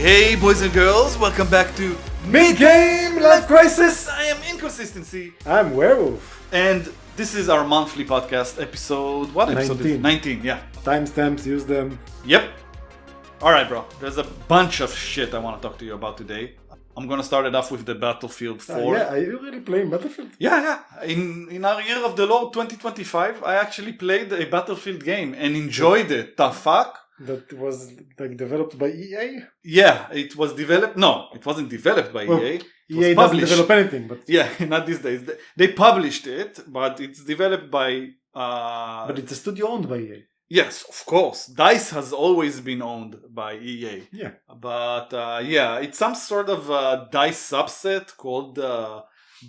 Hey boys and girls, welcome back to Midgame Life Crisis! I am Inconsistency. I'm Werewolf. And this is our monthly podcast episode. What episode is it? 19, yeah. Timestamps, use them. Yep. Alright bro, there's a bunch of shit I want to talk to you about today. I'm gonna start it off with the Battlefield 4. Yeah, are you really playing Battlefield? Yeah. In our year of the Lord 2025, I actually played a Battlefield game and enjoyed it. The fuck? That was like developed by EA? Yeah, it was developed. No, it wasn't developed by EA. EA doesn't develop anything, but yeah, not these days. They published it, but it's developed by. But it's a studio owned by EA. Yes, of course. DICE has always been owned by EA. Yeah, but yeah, it's some sort of DICE subset called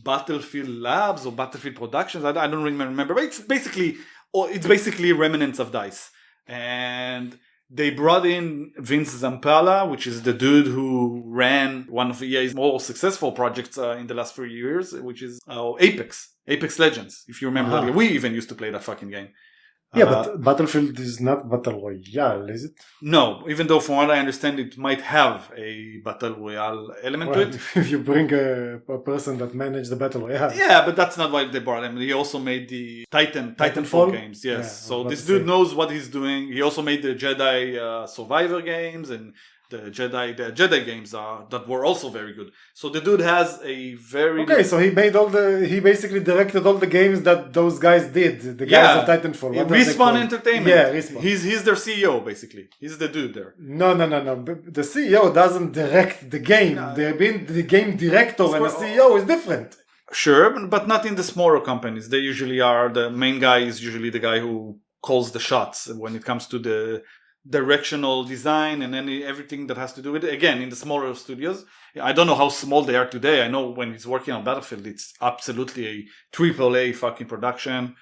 Battlefield Labs or Battlefield Productions. I don't remember, but it's basically remnants of DICE. And they brought in Vince Zampella, which is the dude who ran one of EA's more successful projects in the last 3 years, which is Apex Legends. If you remember, we even used to play that fucking game. Yeah, but Battlefield is not Battle Royale, is it? No, even though from what I understand, it might have a Battle Royale element to it. If you bring a person that managed the Battle Royale. Yeah, but that's not why they brought him. He also made the Titanfall games, yes. Yeah, so this dude knows what he's doing. He also made the Jedi Survivor games and the Jedi games that were also very good. So the dude has a very... Okay, so he basically directed all the games that those guys did. The guys of Titanfall. Respawn Entertainment. Yeah, Respawn. He's their CEO, basically. He's the dude there. No. The CEO doesn't direct the game. No. The game director and the CEO is different. Sure, but not in the smaller companies. They usually are... The main guy is usually the guy who calls the shots when it comes to the directional design and everything that has to do with it. Again, in the smaller studios, I don't know how small they are today. I know when he's working on Battlefield, it's absolutely a AAA fucking production.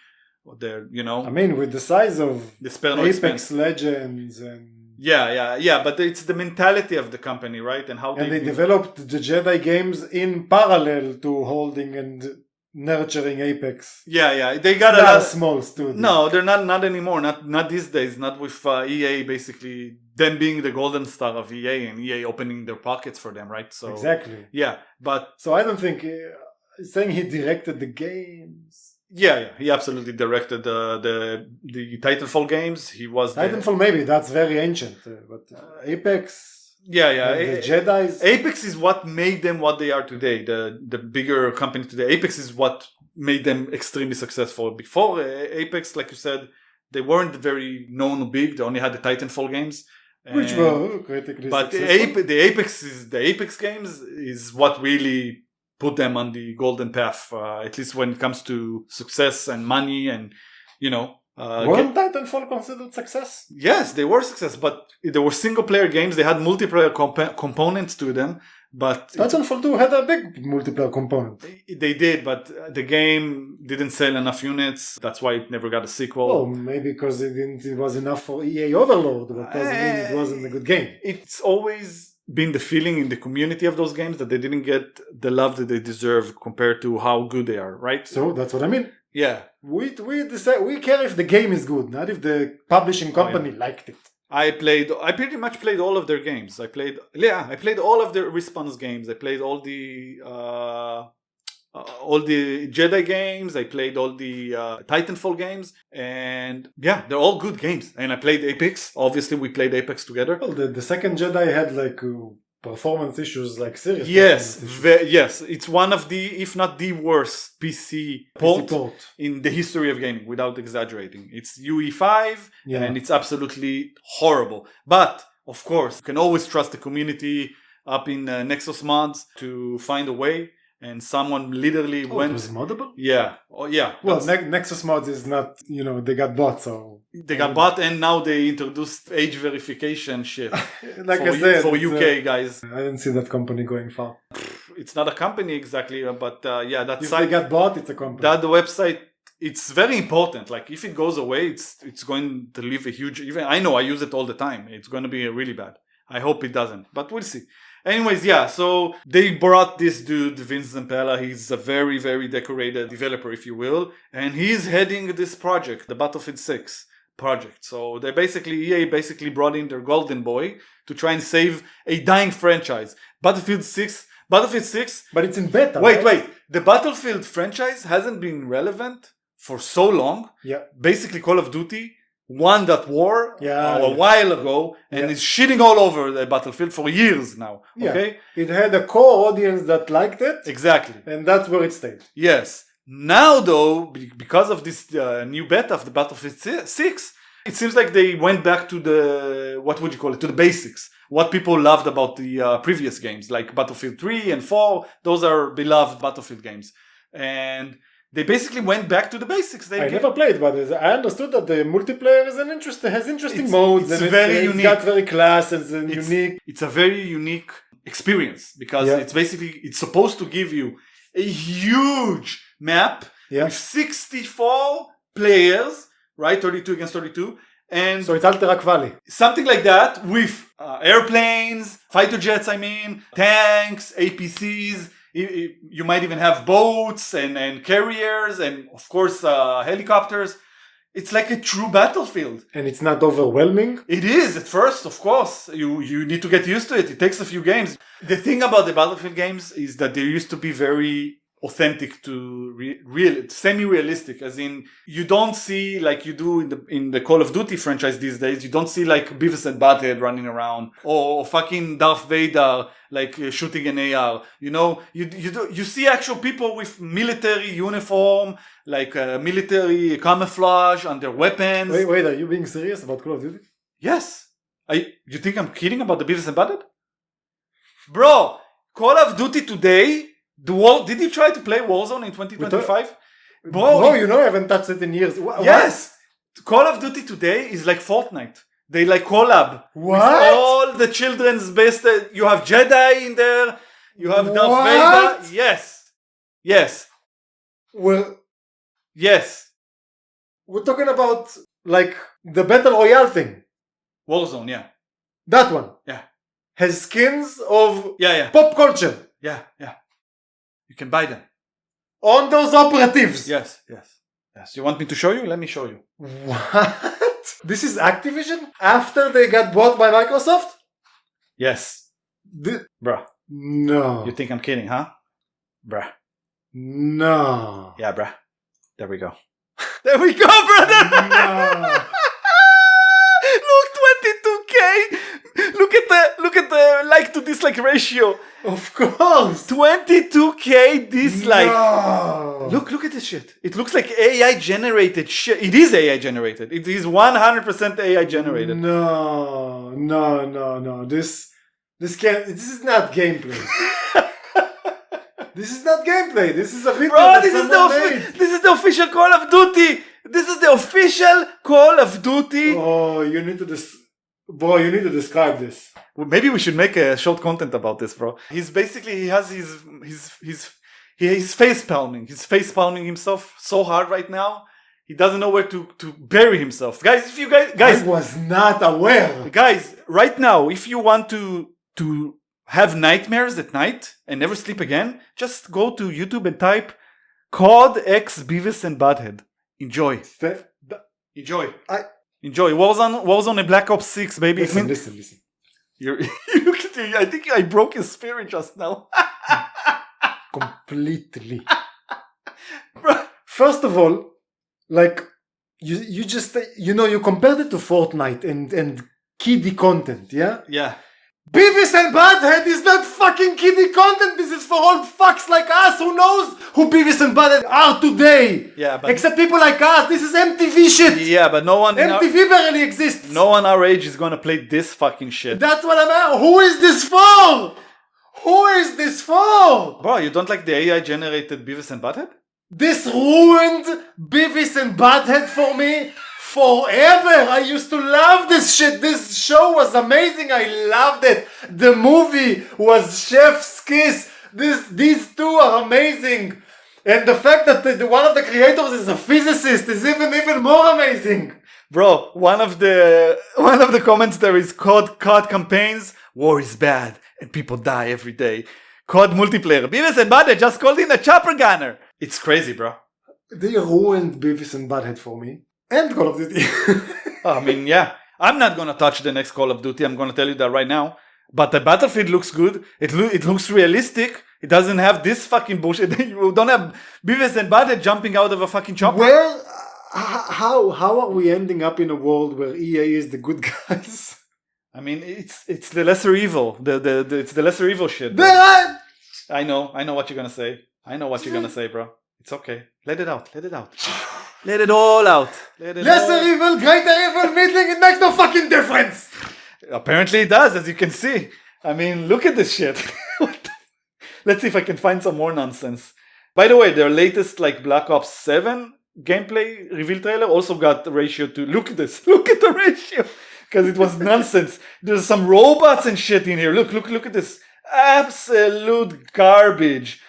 They're, I mean, with the size of Apex Legends and... Yeah, but it's the mentality of the company, right? And how they developed the Jedi games in parallel to holding and nurturing Apex. Yeah, they got a lot of small studio. No, they're not anymore. Not these days. Not with EA basically them being the golden star of EA and EA opening their pockets for them, right? So exactly. Yeah, but so I don't think saying he directed the games. Yeah, he absolutely directed the Titanfall games. He was Titanfall. Maybe that's very ancient, but Apex. Yeah. The Jedis. Apex is what made them what they are today. The bigger company today. Apex is what made them extremely successful. Before Apex, like you said, they weren't very known or big. They only had the Titanfall games, which were critically successful. But the Apex games is what really put them on the golden path. At least when it comes to success and money and weren't Titanfall considered success? Yes, they were success, but they were single-player games. They had multiplayer components to them, but... Titanfall 2 had a big multiplayer component. They did, but the game didn't sell enough units. That's why it never got a sequel. Oh, maybe because it was enough for EA Overlord, but doesn't mean it wasn't a good game. It's always been the feeling in the community of those games that they didn't get the love that they deserve compared to how good they are, right? So that's what I mean. Yeah. We care if the game is good, not if the publishing company liked it. I pretty much played all of their games. I played all of their Respawn's games. I played all the Jedi games. I played all the Titanfall games, and yeah, they're all good games. And I played Apex. Obviously, we played Apex together. Well, the second Jedi had like performance issues, like serious. Yes, it's one of the, if not the worst PC port in the history of gaming, without exaggerating. It's UE5, and it's absolutely horrible. But of course, you can always trust the community up in Nexus Mods to find a way. And someone literally went... It was moddable? Yeah. Oh, yeah. Well, Nexus Mods is not, they got bought, so... They got bought, and now they introduced age verification shit. Like I said... For UK guys. I didn't see that company going far. It's not a company exactly, but that if site... they got bought, it's a company. The website, it's very important. Like, if it goes away, it's going to leave a huge... Even I know, I use it all the time. It's going to be really bad. I hope it doesn't, but we'll see. Anyways, yeah, so they brought this dude, Vince Zampella. He's a very, very decorated developer, if you will. And he's heading this project, the Battlefield 6. project. So EA basically brought in their golden boy to try and save a dying franchise. Battlefield 6. But it's in beta. Wait. right? The Battlefield franchise hasn't been relevant for so long. Yeah. Basically, Call of Duty won that war a while ago and is shitting all over the Battlefield for years now. Yeah. Okay? It had a core audience that liked it. Exactly. And that's where it stayed. Yes. Now, though, because of this new beta of the Battlefield 6, it seems like they went back to to the basics. What people loved about the previous games, like Battlefield 3 and 4, those are beloved Battlefield games. And they basically went back to the basics. I never played, but I understood that the multiplayer has interesting modes. It's very unique. It's got very classes and unique. It's a very unique experience because it's supposed to give you a huge map with 64 players, right? 32 against 32. And so it's Alterac Valley. Something like that with airplanes, fighter jets, tanks, APCs. You might even have boats and carriers and, of course, helicopters. It's like a true battlefield. And it's not overwhelming? It is at first, of course. You need to get used to it. It takes a few games. The thing about the Battlefield games is that they used to be very authentic to semi-realistic, as in you don't see like you do in the Call of Duty franchise these days. You don't see like Beavis and Butthead running around or fucking Darth Vader like shooting an AR. You see actual people with military uniform, like military camouflage on their weapons. Wait, are you being serious about Call of Duty? Yes. You think I'm kidding about the Beavis and Butthead? Bro, Call of Duty today. Did you try to play Warzone in 2025? Bro, I haven't touched it in years. Yes! Call of Duty today is like Fortnite. They like collab. What? With all the children's best. You have Jedi in there. You have Darth Vader. Yes. Well, yes. We're talking about like the Battle Royale thing. Warzone, yeah. That one. Yeah. Has skins of pop culture. Yeah. You can buy them. On those operatives. Yes. You want me to show you? Let me show you. What? This is Activision? After they got bought by Microsoft? Yes. Bruh. No. You think I'm kidding, huh? Bruh. No. Yeah, bruh. There we go. There we go, brother! No. Look, 22K! Look at the like to dislike ratio. Of course. 22K dislike. No. Look at this shit. It looks like AI generated shit. It is AI generated. It is 100% AI generated. No. This is not gameplay. This is not gameplay. This is a video. Bro, this is the official Call of Duty. This is the official Call of Duty. Oh, you need to describe this. Well, maybe we should make a short content about this, bro. He has his face palming. He's face palming himself so hard right now. He doesn't know where to bury himself. Guys, I was not aware. Guys, right now, if you want to have nightmares at night and never sleep again, just go to YouTube and type COD X Beavis and Butthead. Enjoy. Enjoy. Warzone and Black Ops 6, baby. Listen. You look at you. I think I broke his spirit just now. Completely. First of all, like you just you compared it to Fortnite and kiddie content, yeah? Yeah. Beavis and Butthead is not fucking kiddie content. This is for old fucks like us who knows who Beavis and Butthead are today. Yeah, but except people like us. This is MTV shit. Yeah, but no one. MTV barely exists. No one our age is gonna play this fucking shit. That's what I'm at. Who is this for? Who is this for? Bro, you don't like the AI generated Beavis and Butthead? This ruined Beavis and Butthead for me forever. I used to love this shit. This show was amazing. I loved it. The movie was Chef's Kiss. These two are amazing. And the fact that one of the creators is a physicist is even more amazing. Bro, one of the comments there is COD campaigns. War is bad and people die every day. COD multiplayer. Beavis and Butthead just called in a chopper gunner. It's crazy, bro. They ruined Beavis and Butthead for me. And Call of Duty. I mean, yeah. I'm not going to touch the next Call of Duty. I'm going to tell you that right now. But the Battlefield looks good. It looks realistic. It doesn't have this fucking bullshit. You don't have Beavis and Butthead jumping out of a fucking chopper. Where, how are we ending up in a world where EA is the good guys? I mean, it's the lesser evil. It's the lesser evil shit. I know what you're gonna say. I know what you're gonna say, bro. It's okay. Let it out. Let it out. Let it all out. Lesser evil, greater evil, middling, it makes no fucking difference. Apparently it does, as you can see. I mean, look at this shit. Let's see if I can find some more nonsense. By the way, their latest Black Ops 7 gameplay reveal trailer also got the ratio to... Look at this. Look at the ratio. Because it was nonsense. There's some robots and shit in here. Look at this. Absolute garbage.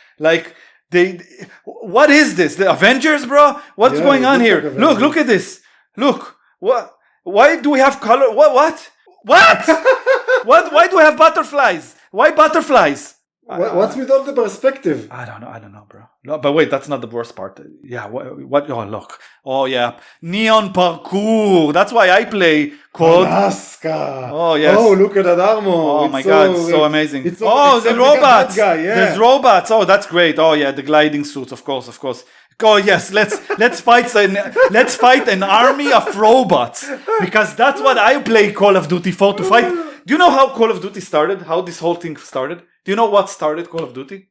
What is this? The Avengers, bro? What's going on here? Look at this. Look. What? Why do we have color? What? Why do we have butterflies? Why butterflies? What's with all the perspective? I don't know, bro. No, but wait, that's not the worst part. Yeah, what? Oh, look. Oh, yeah. Neon parkour. That's why I play called... Alaska. Oh, yes. Oh, look at that armor. Oh, my God. So amazing. The robots. Guy, yeah. There's robots. Oh, that's great. Oh, yeah, the gliding suits, of course. Oh, yes. Let's fight an army of robots. Because that's what I play Call of Duty for, to fight. Do you know how Call of Duty started? How this whole thing started? Do you know what started Call of Duty?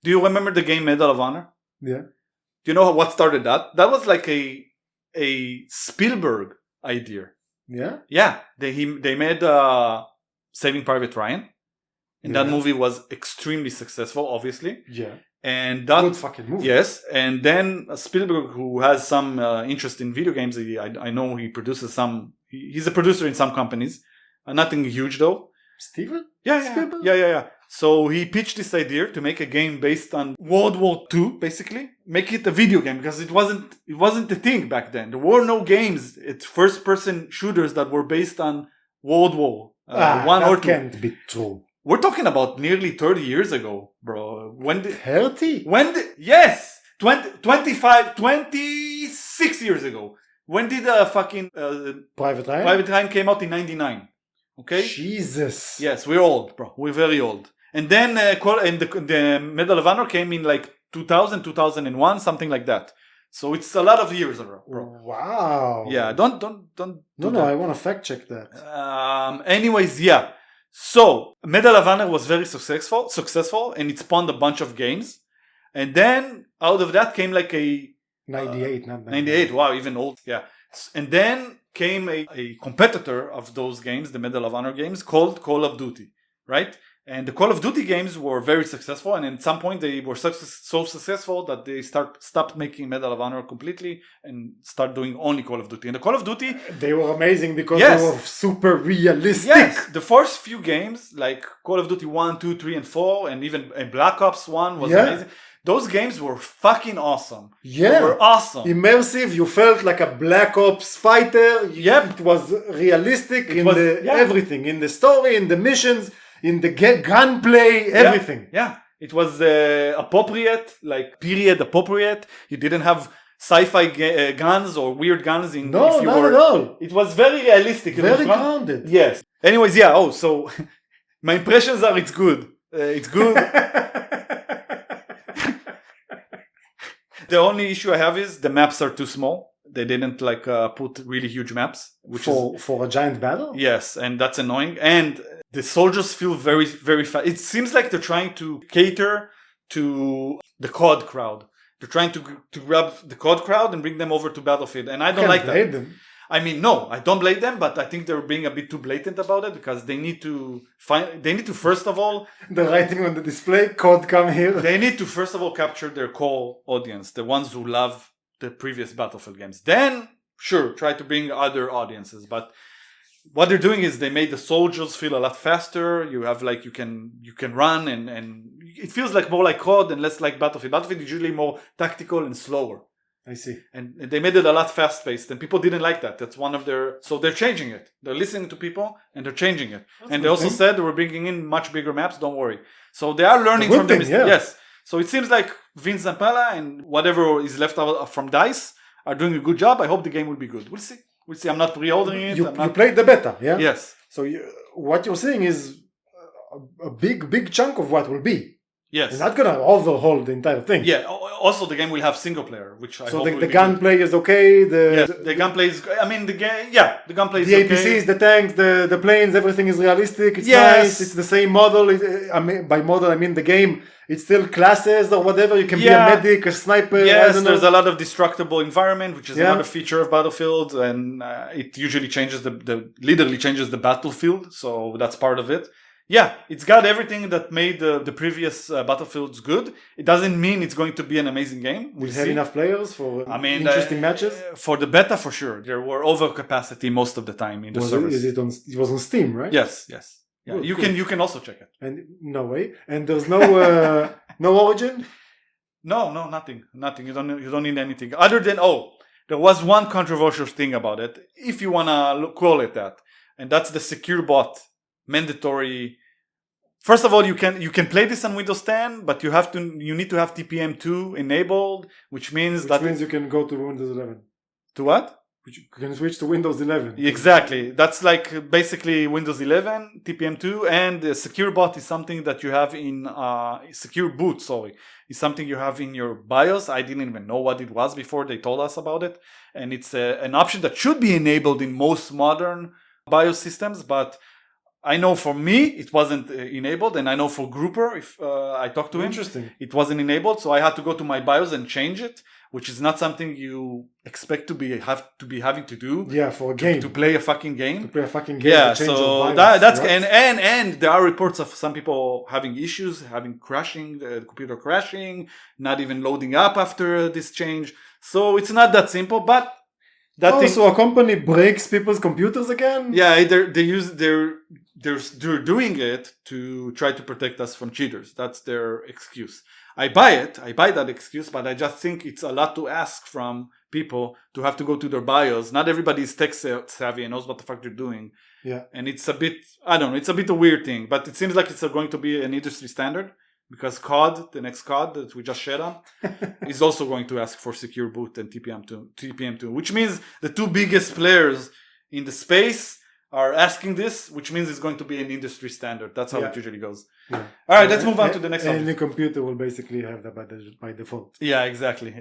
Do you remember the game Medal of Honor? Yeah. Do you know what started that? That was like a Spielberg idea. Yeah? Yeah. They made Saving Private Ryan. And that movie was extremely successful, obviously. Yeah. And that... Good fucking movie. Yes. And then Spielberg, who has some interest in video games, I know he produces some... He's a producer in some companies. Nothing huge, though. Steven? Yeah. So he pitched this idea to make a game based on World War II, basically. Make it a video game, because it wasn't the thing back then. There were no games. It's first-person shooters that were based on World War One or Two. That can't be true. We're talking about nearly 30 years ago, bro. 30? Yes! 26 years ago. When did fucking... Private Ryan? Private Ryan came out in 99. Okay? Jesus. Yes, we're old, bro. We're very old. And then the Medal of Honor came in 2000, 2001, something like that. So it's a lot of years, bro. Wow. Yeah, don't No, I want to fact check that. Anyways, yeah. So Medal of Honor was very successful, and it spawned a bunch of games. And then out of that came a 98, not 98. Wow, even old. Yeah. And then came a competitor of those games, the Medal of Honor games, called Call of Duty, right? And the Call of Duty games were very successful, and at some point they were so successful that they stopped making Medal of Honor completely and start doing only Call of Duty. And the Call of Duty... They were amazing because they were super realistic. Yes, the first few games, like Call of Duty 1, 2, 3, and 4, and even Black Ops 1 was amazing. Those games were fucking awesome. Yeah. They were awesome. Immersive. You felt like a Black Ops fighter. Yep. It was realistic everything. In the story, in the missions, in the gunplay, everything. Yeah. It was appropriate, period appropriate. You didn't have sci-fi guns or weird guns. Not at all. It was very realistic. Very grounded. Yes. Anyways, yeah. Oh, so my impressions are it's good. It's good. The only issue I have is the maps are too small. They didn't put really huge maps, which for a giant battle. Yes, and that's annoying. And the soldiers feel very, very fast. It seems like they're trying to cater to the COD crowd. They're trying to grab the COD crowd and bring them over to Battlefield, and I don't like that. Them. I mean, no, I don't blame them, but I think they're being a bit too blatant about it because they need to first of all... The writing on the display, COD come here. They need to first of all capture their core audience, the ones who love the previous Battlefield games. Then, sure, try to bring other audiences, but what they're doing is they made the soldiers feel a lot faster. You have you can run and it feels more like COD and less like Battlefield. Battlefield is usually more tactical and slower. I see. And they made it a lot fast-paced, and people didn't like that. That's one of their... So they're changing it. They're listening to people, and they're changing it. And they also said they were bringing in much bigger maps, don't worry. So they are learning from them. Yeah. Yes. So it seems like Vince Zampella and whatever is left out from DICE are doing a good job. I hope the game will be good. We'll see. We'll see. I'm not pre-ordering it. You I'm not... played the beta, yeah? Yes. So what you're saying is a big chunk of what will be. Yes. It's not going to overhaul the entire thing. Yeah. Also, the game will have single player, which I hope So will the be gunplay is okay. the gunplay is. I mean, the game. Yeah, the gunplay is the okay. APCs, the tanks, the planes, everything is realistic. It's Yes. nice. It's the same model. I mean, by model, I mean the game. It's still classes or whatever. You can be a medic, a sniper. Yes, I don't know. there's a lot of destructible environment, which is Yeah. another feature of Battlefield, and it usually changes literally changes the battlefield. So that's part of it. Yeah, it's got everything that made the previous Battlefields good. It doesn't mean it's going to be an amazing game. We'll have enough players for interesting matches. For the beta, for sure, there were overcapacity most of the time in the servers. It was on Steam, right? Yes. Yeah, Good, you can also check it. And no way. And there's no no origin. No, nothing. You don't need anything other than there was one controversial thing about it, if you wanna call it that, and that's the secure bot mandatory. First of all, you can play this on Windows 10, but you need to have TPM2 enabled, which means you can go to Windows 11. To what? You can switch to Windows 11. Exactly. That's like basically Windows 11, TPM2, and the secure bot is something that you have in secure boot. Sorry, is something you have in your BIOS. I didn't even know what it was before they told us about it, and it's an option that should be enabled in most modern BIOS systems, but I know for me it wasn't enabled, and I know for Grouper, if I talked to him, it wasn't enabled, so I had to go to my BIOS and change it, which is not something you expect to be having to do. Yeah, for a game to play a fucking game. Yeah, so that's and there are reports of some people having issues, the computer crashing, not even loading up after this change. So it's not that simple, but. So a company breaks people's computers again? Yeah, they're doing it to try to protect us from cheaters. That's their excuse. I buy that excuse, but I just think it's a lot to ask from people to have to go to their BIOS. Not everybody is tech savvy and knows what the fuck they're doing. Yeah. And it's a bit, I don't know, it's a bit a weird thing, but it seems like it's going to be an industry standard. Because COD, the next COD that we just shared on, is also going to ask for secure boot and TPM2, which means the two biggest players in the space are asking this, which means it's going to be an industry standard. That's how it usually goes. Yeah. All right, let's move on to the next one. And the computer will basically have that by default. Yeah, exactly.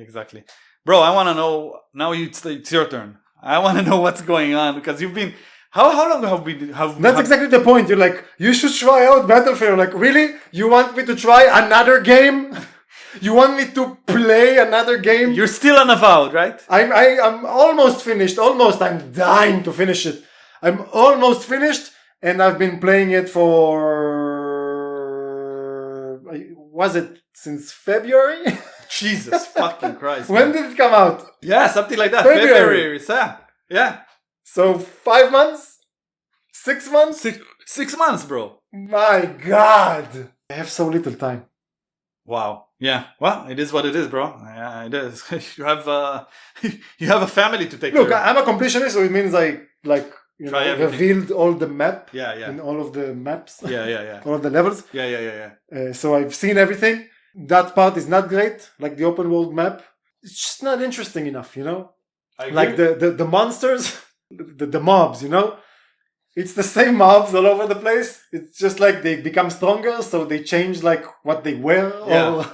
Bro, I want to know, now it's your turn. I want to know what's going on, because you've been... How long have we... That's exactly the point. You're like, you should try out Battlefield. Like, really? You want me to try another game? You want me to play another game? You're still on Avowed, right? I'm almost finished. I'm dying to finish it. I'm almost finished, and I've been playing it for... Was it since February? Jesus fucking Christ. When did it come out? Yeah, something like that. February. Yeah. So 5 months? 6 months? 6 months, bro. My God. I have so little time. Wow. Yeah. Well, it is what it is, bro. Yeah, it is. You have a family to take care of. Look, I'm a completionist, so it means I revealed all the map. Yeah. In all of the maps. Yeah. All of the levels. Yeah. So I've seen everything. That part is not great, like the open world map. It's just not interesting enough, Like the monsters. The mobs, it's the same mobs all over the place. It's just like they become stronger, so they change like what they wear, or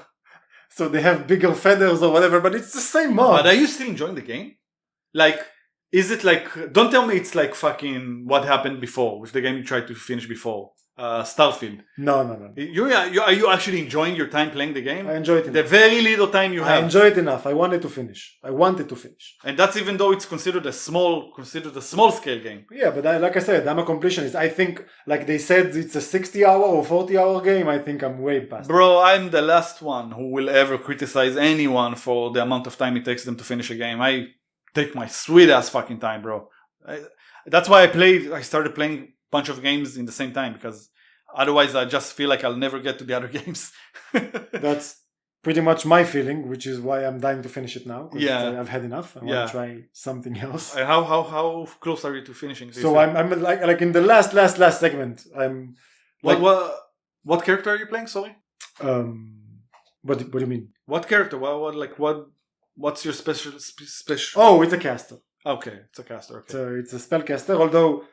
so they have bigger feathers or whatever. But it's the same mob. But are you still enjoying the game? Like, is it like? Don't tell me it's like fucking what happened before with the game you tried to finish before. Starfield. No. Are you actually enjoying your time playing the game? I enjoy it enough. The very little time you have. I enjoy it enough. I wanted to finish. And that's even though it's considered a small scale game. Yeah, but like I said, I'm a completionist. I think, like they said, it's a 60-hour or 40-hour game. I think I'm way past. Bro, I'm the last one who will ever criticize anyone for the amount of time it takes them to finish a game. I take my sweet ass fucking time, bro. That's why I started playing bunch of games in the same time, because otherwise I just feel like I'll never get to the other games. That's pretty much my feeling, which is why I'm dying to finish it now. Yeah, I've had enough. I want to try something else. How close are you to finishing this? So I'm like in the last segment. I'm like, what character are you playing? Sorry. What do you mean? What character? What's your special? Oh, it's a caster. Okay, it's a caster. Okay. So it's a spellcaster, although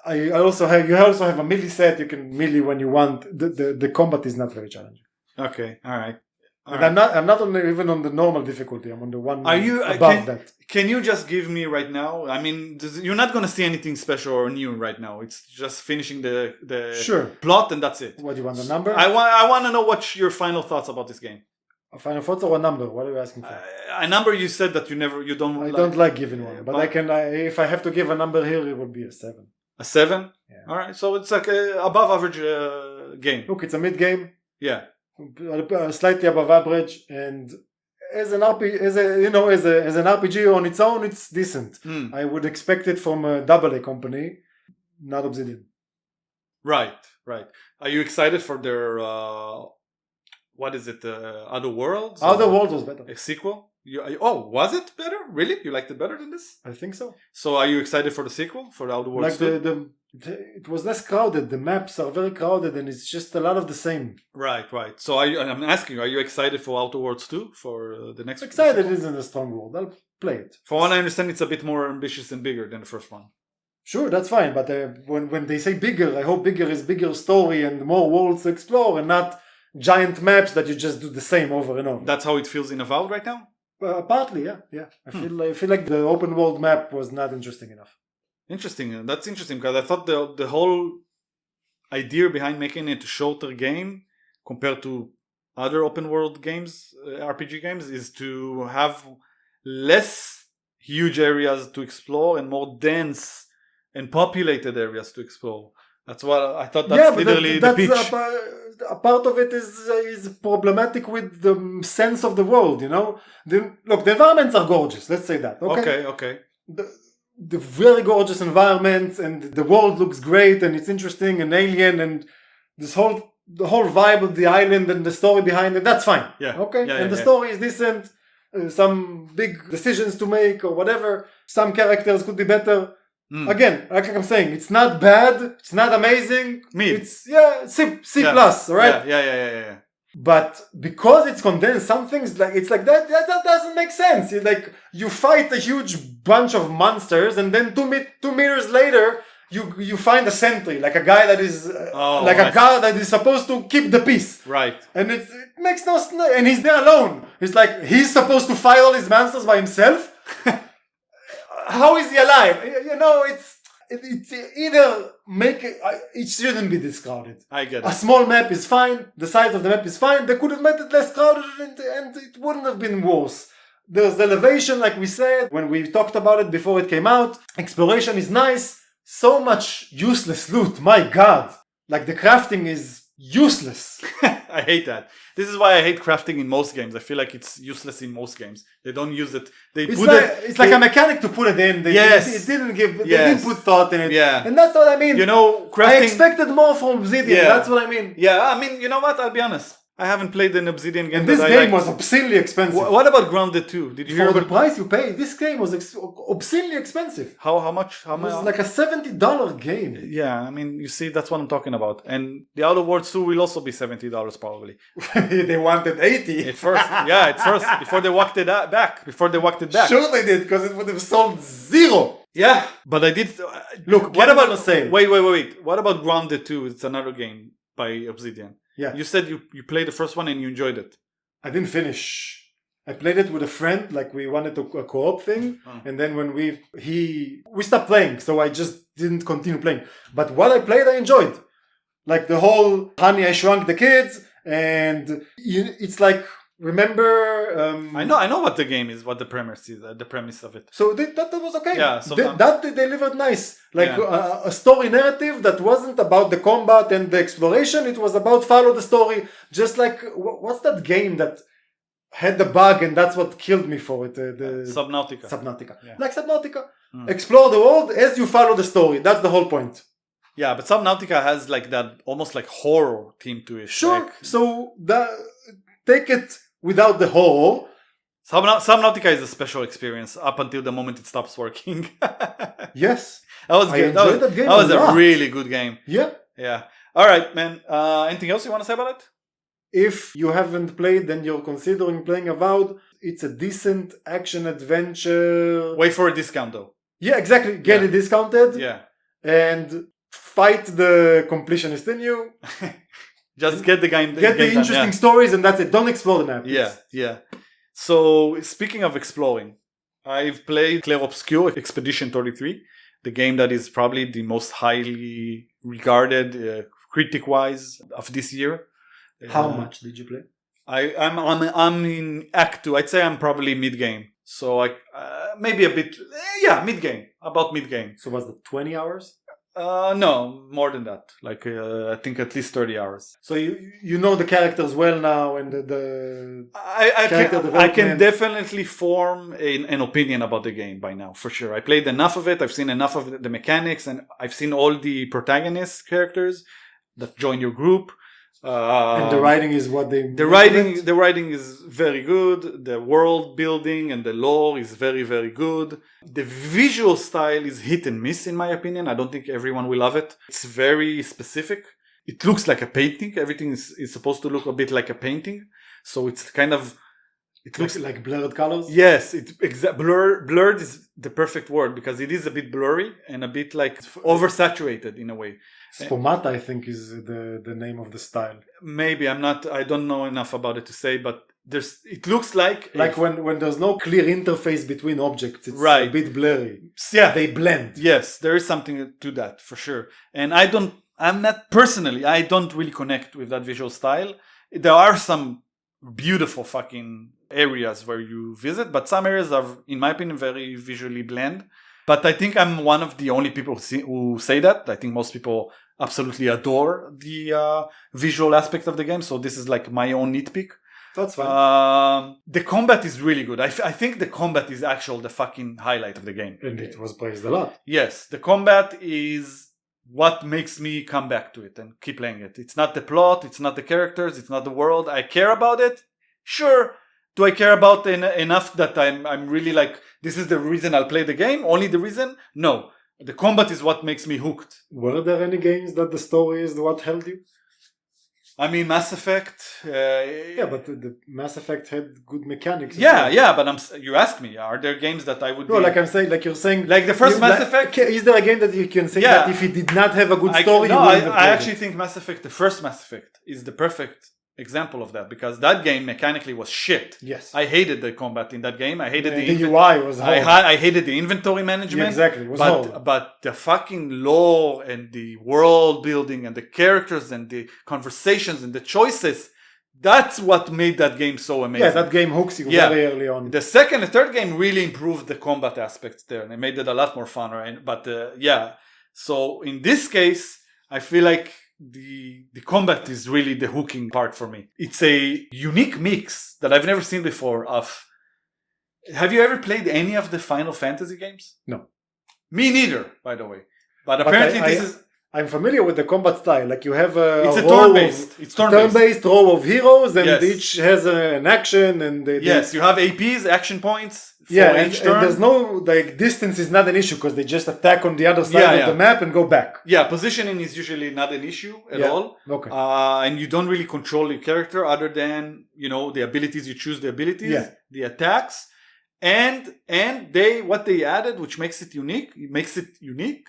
I also have a melee set. You can melee when you want. The combat is not very challenging. Okay, all right. And I'm not even on the normal difficulty. I'm on the one above that. Can you just give me right now? I mean, you're not going to see anything special or new right now. It's just finishing the plot and that's it. What do you want, the number? I want to know what's your final thoughts about this game. A final thoughts or a number? What are you asking for? A number you said that you don't. I don't like giving one, but I can. If I have to give a number here, it would be a 7. A 7? Yeah. All right, so it's like a above average game. Look, it's a mid game. Yeah. Slightly above average, and as an RPG on its own, it's decent. I would expect it from a AA company, not Obsidian. Right. Are you excited for their what is it? Other Worlds? Other Worlds was better. A sequel? Was it better? Really? You liked it better than this? I think so. So are you excited for the sequel, for the Outer Worlds? It was less crowded. The maps are very crowded, and it's just a lot of the same. Right. So I'm asking, are you excited for Outer Worlds 2 for the next? Excited isn't a strong word. I'll play it. For what I understand, it's a bit more ambitious and bigger than the first one. Sure, that's fine. But when they say bigger, I hope bigger is bigger story and more worlds to explore, and not giant maps that you just do the same over and over. That's how it feels in Avowed right now? Partly, yeah. I feel like the open world map was not interesting enough. Interesting. That's interesting because I thought the whole idea behind making it a shorter game compared to other open world games, RPG games, is to have less huge areas to explore and more dense and populated areas to explore. That's what I thought. That's literally the pitch. A part of it is problematic with the sense of the world, you know? The environments are gorgeous, let's say that. Okay. The very gorgeous environments, and the world looks great, and it's interesting and alien, and the whole vibe of the island and the story behind it, that's fine. Yeah. Okay? The story is decent, some big decisions to make or whatever. Some characters could be better. Again, like I'm saying, it's not bad, it's not amazing. It's C plus, right? Yeah. But because it's condensed, some things that doesn't make sense. You fight a huge bunch of monsters, and then 2 meters later, you find a sentry, like a guy that is a guard that is supposed to keep the peace. Right. And it makes no sense. And he's there alone. It's like he's supposed to fight all his monsters by himself. How is he alive? You know, it's either it shouldn't be this crowded. I get it. A small map is fine. The size of the map is fine. They could have made it less crowded, and it wouldn't have been worse. There's elevation, like we said when we talked about it before it came out. Exploration is nice. So much useless loot. My God, like the crafting is useless. I hate that. This is why I hate crafting in most games. I feel like it's useless in most games. They don't use it. It's like a mechanic to put it in. They didn't put thought in it. Yeah. And that's what I mean. You know, crafting. I expected more from Obsidian. Yeah. That's what I mean. Yeah, I mean, you know what? I'll be honest. I haven't played an Obsidian game. And this game was obscenely expensive. What about Grounded 2? Did you hear For about the price you pay? This game was obscenely expensive. How much? It was like a $70 game. Yeah, I mean, you see, that's what I'm talking about. And the Outer Worlds 2 will also be $70 probably. They wanted 80 at first, before they walked it back. Sure they did, because it would have sold 0. Yeah, but I did. Look, what about the sale? Wait. What about Grounded 2? It's another game by Obsidian. Yeah. You said you played the first one and you enjoyed it. I didn't finish. I played it with a friend, like we wanted a co-op thing, and then when we stopped playing, so I just didn't continue playing. But what I played, I enjoyed. Like the whole Honey, I Shrunk the Kids, and it's like, remember... I know what the game is, what the premise is, the premise of it. So that was okay. Yeah, so that they delivered nice. Like a story narrative that wasn't about the combat and the exploration, it was about follow the story. Just like, what's that game that had the bug and that's what killed me for it? Subnautica. Yeah. Like Subnautica. Explore the world as you follow the story. That's the whole point. Yeah, but Subnautica has like that almost like horror theme to it. Sure. So take it without the horror. Subnautica is a special experience up until the moment it stops working. Yes. That was good. That was a really good game. Yeah. Yeah. All right, man. Anything else you want to say about it? If you haven't played, then you're considering playing Avowed. it's a decent action adventure. Wait for a discount though. Yeah, exactly. Get it discounted. Yeah. And fight the completionist in you. Just get the game. Get the interesting stories, and that's it. Don't explore the map. Yeah. So speaking of exploring, I've played Clair Obscur Expedition 33, the game that is probably the most highly regarded critic-wise of this year. How much did you play? I'm in Act 2. I'd say I'm probably mid-game. So maybe a bit, mid-game, about mid-game. So was it 20 hours? No, more than that. Like I think at least 30 hours. So you know the characters well now, and the I can definitely form an opinion about the game by now, for sure. I played enough of it. I've seen enough of the mechanics, and I've seen all the protagonist characters that join your group. And the writing is what they. The writing is very good. The world building and the lore is very, very good. The visual style is hit and miss, in my opinion. I don't think everyone will love it. It's very specific. It looks like a painting. Everything is supposed to look a bit like a painting. So it's kind of. It looks like blurred colors. Yes, blurred is the perfect word because it is a bit blurry and a bit like oversaturated in a way. Spumata, I think, is the name of the style. Maybe I don't know enough about it to say, but it looks like when there's no clear interface between objects, it's right. A bit blurry. Yeah, they blend. Yes, there is something to that for sure. And I don't really connect with that visual style. There are some beautiful fucking areas where you visit, but some areas are, in my opinion, very visually bland. But I think I'm one of the only people who say that. I think most people absolutely adore the visual aspect of the game. So this is like my own nitpick. That's fine. The combat is really good. I think the combat is the fucking highlight of the game. And it was praised a lot. Yes, the combat is what makes me come back to it and keep playing it. It's not the plot, it's not the characters, it's not the world. I care about it. Sure. Do I care about enough that I'm really like, this is the reason I'll play the game? Only the reason? No. The combat is what makes me hooked. Were there any games that the story is what held you? I mean, Mass Effect. Yeah, but the Mass Effect had good mechanics. Yeah, but you asked me, are there games that I would? No, like I'm saying, like you're saying, like the first Mass Effect. Is there a game that you can say that if it did not have a good story? I actually think Mass Effect, the first Mass Effect, is the perfect example of that because that game mechanically was shit. Yes, I hated the combat in that game. I hated the UI was horrible. I hated the inventory management. Yeah, exactly, it was horrible. But the fucking lore and the world building and the characters and the conversations and the choices, that's what made that game so amazing. Yeah, that game hooks you very early on. The second and third game really improved the combat aspects there and it made it a lot more fun. Right? But so in this case, I feel like the combat is really the hooking part for me. It's a unique mix that I've never seen before of... Have you ever played any of the Final Fantasy games? No. Me neither, by the way. But apparently I'm familiar with the combat style. Like you have it's a turn-based. It's turn-based row of heroes and each has an action and... Yes, you have APs, action points. And there's no distance is not an issue because they just attack on the other side of the map and go back. Yeah, positioning is usually not an issue at all. Okay. And you don't really control your character other than the abilities. You choose the abilities, the attacks, and what they added, which makes it unique.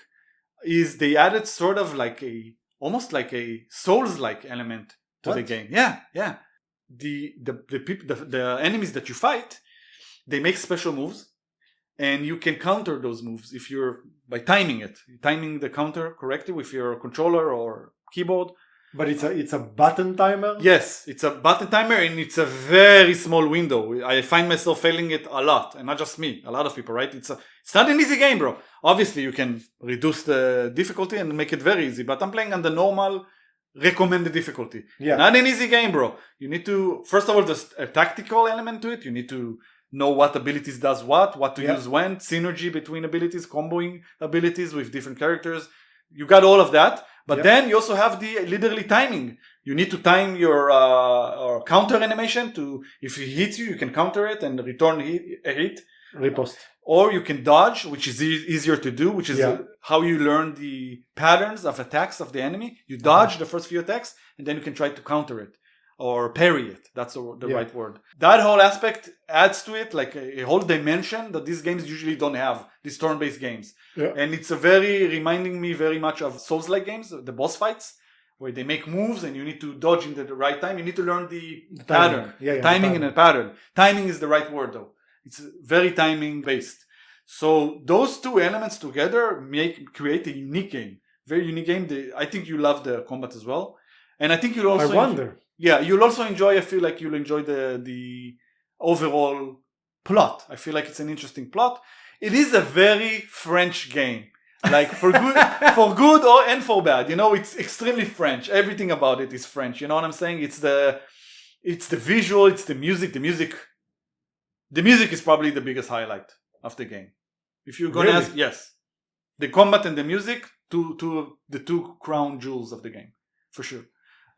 Is they added sort of like almost like a Souls-like element to the game. Yeah. The enemies that you fight. They make special moves and you can counter those moves by timing the counter correctly with your controller or keyboard. But it's a button timer? Yes, it's a button timer and it's a very small window. I find myself failing it a lot and not just me, a lot of people, right? It's not an easy game, bro. Obviously you can reduce the difficulty and make it very easy, but I'm playing on the normal recommended difficulty. Yeah. Not an easy game, bro. You need to, first of all, there's a tactical element to it. You need to know what abilities does what to use when, synergy between abilities, comboing abilities with different characters. You got all of that, but then you also have the literally timing. You need to time your counter animation to, if it hits you, you can counter it and return a hit. Riposte. Or you can dodge, which is easier to do, which is how you learn the patterns of attacks of the enemy. You dodge the first few attacks and then you can try to counter it. or parry it. That's the right word. That whole aspect adds to it like a whole dimension that these games usually don't have, these turn-based games. Yeah. And it's reminding me very much of Souls-like games, the boss fights, where they make moves and you need to dodge in the right time. You need to learn the pattern. Timing and a pattern. Timing is the right word though. It's very timing based. So those two elements together create a unique game. Very unique game. I think you love the combat as well. And I think you'll also... I wonder. You'll also enjoy, I feel like you'll enjoy the overall plot. I feel like it's an interesting plot. It is a very French game. Like for good, and for bad. You know, it's extremely French. Everything about it is French. You know what I'm saying? It's the visual, it's the music. The music is probably the biggest highlight of the game. If you're gonna ask, yes. The combat and the music, the two crown jewels of the game. For sure.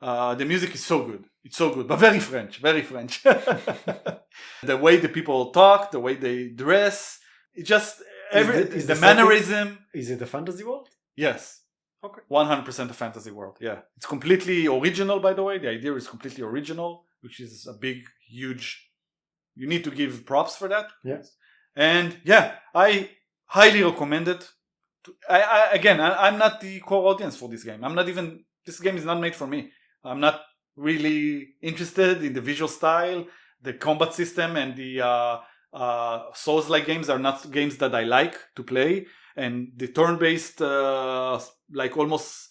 The music is so good. It's so good, but very French, very French. The way the people talk, the way they dress, it just the mannerism. Is it a fantasy world? Yes. Okay. 100% a fantasy world. Yeah. It's completely original, by the way. The idea is completely original, which is a big, huge. You need to give props for that. Yes. And yeah, I highly recommend it. I'm not the core audience for this game. This game is not made for me. I'm not really interested in the visual style, the combat system, and the Souls-like games are not games that I like to play. And the turn-based, like almost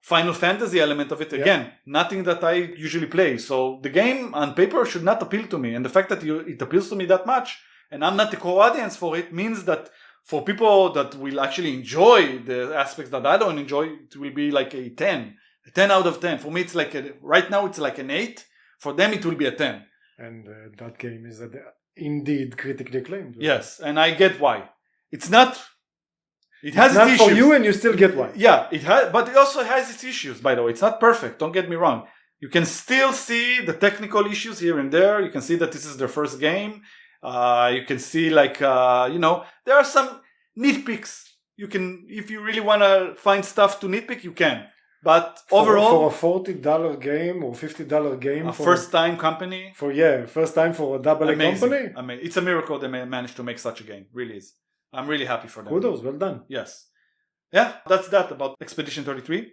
Final Fantasy element of it, again, nothing that I usually play. So the game on paper should not appeal to me. And the fact that it appeals to me that much, and I'm not the core audience for it, means that for people that will actually enjoy the aspects that I don't enjoy, it will be like a 10. A 10 out of 10. For me, it's like right now it's like an 8. For them, it will be a 10. And that game is indeed critically acclaimed. Right? Yes, and I get why. It's not. It has its issues. Not for you, and you still get why. Yeah, it has, but it also has its issues. By the way, it's not perfect. Don't get me wrong. You can still see the technical issues here and there. You can see that this is their first game. You can see like there are some nitpicks. You can, if you really want to find stuff to nitpick, you can. But overall, for a $40 game or $50 game, a first-time company, first time for a double A company. I mean, it's a miracle they managed to make such a game. Really is. I'm really happy for them. Kudos, well done. Yes. Yeah, that's that about Expedition 33.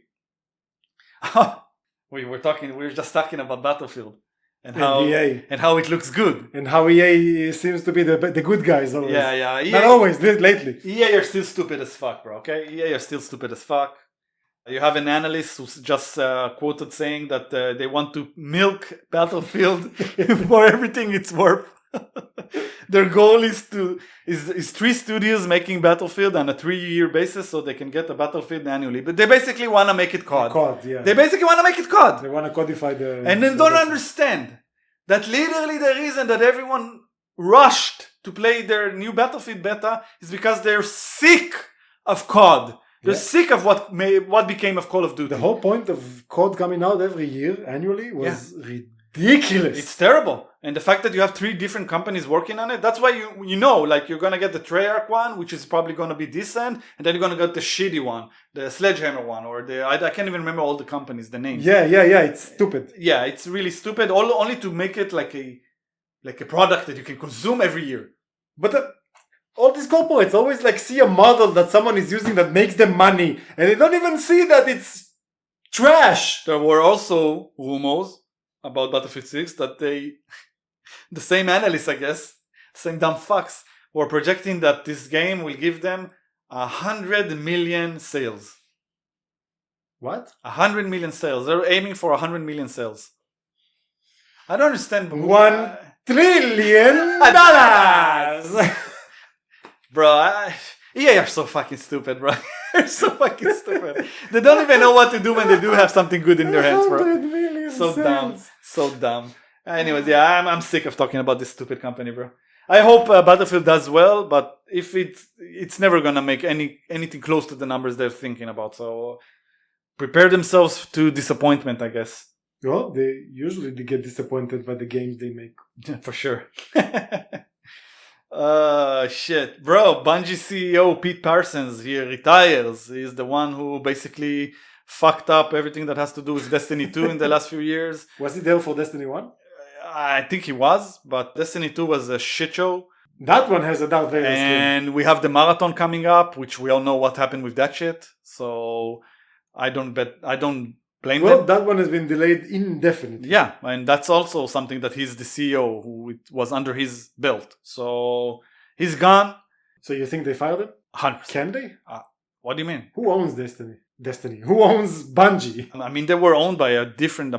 We were just talking about Battlefield and how it looks good. And how EA seems to be the good guys always. Yeah. Not always, lately. EA are still stupid as fuck, bro, okay? EA are still stupid as fuck. You have an analyst who's just quoted saying that they want to milk Battlefield for everything it's worth. Their goal is 3 studios making Battlefield on a 3-year basis so they can get a Battlefield annually. But they basically want to make it COD. They basically want to make it COD. They want to codify the... And they don't understand that literally the reason that everyone rushed to play their new Battlefield beta is because they're sick of COD. They're sick of what became of Call of Duty. The whole point of COD coming out every year annually was ridiculous. It's terrible. And the fact that you have 3 different companies working on it, that's why you're going to get the Treyarch one, which is probably going to be decent, and then you're going to get the shitty one, the Sledgehammer one, or I can't even remember all the companies, the names. Yeah, it's stupid. Yeah, it's really stupid, only to make it like a product that you can consume every year. But all these corporates always see a model that someone is using that makes them money, and they don't even see that it's trash. There were also rumors about Battlefield 6 that the same analysts, I guess, same dumb fucks, were projecting that this game will give them 100 million sales. What? 100 million sales. They're aiming for 100 million sales. I don't understand. $1 trillion. Bro, EA are so fucking stupid, bro. They're so fucking stupid. They don't even know what to do when they do have something good in their hands, bro. 100 million so sales. Dumb. So dumb. Anyways, yeah, I'm sick of talking about this stupid company, bro. I hope Battlefield does well, but if it's never gonna make anything close to the numbers they're thinking about. So prepare themselves to disappointment, I guess. Well, they usually get disappointed by the games they make. Yeah, for sure. Shit, bro. Bungie CEO Pete Parsons, he retires. He's the one who basically fucked up everything that has to do with Destiny 2 in the last few years. Was he there for Destiny 1? I think he was, but Destiny 2 was a shit show. That one has a Darth Vader skin. And we have the marathon coming up, which we all know what happened with that shit. So I don't blame Well, them. that one has been delayed indefinitely. Yeah, and that's also something that he's the CEO who it was under his belt. So he's gone. So you think they fired him? 100%. Can they? What do you mean? Who owns Destiny? Who owns Bungie? I mean, they were owned by a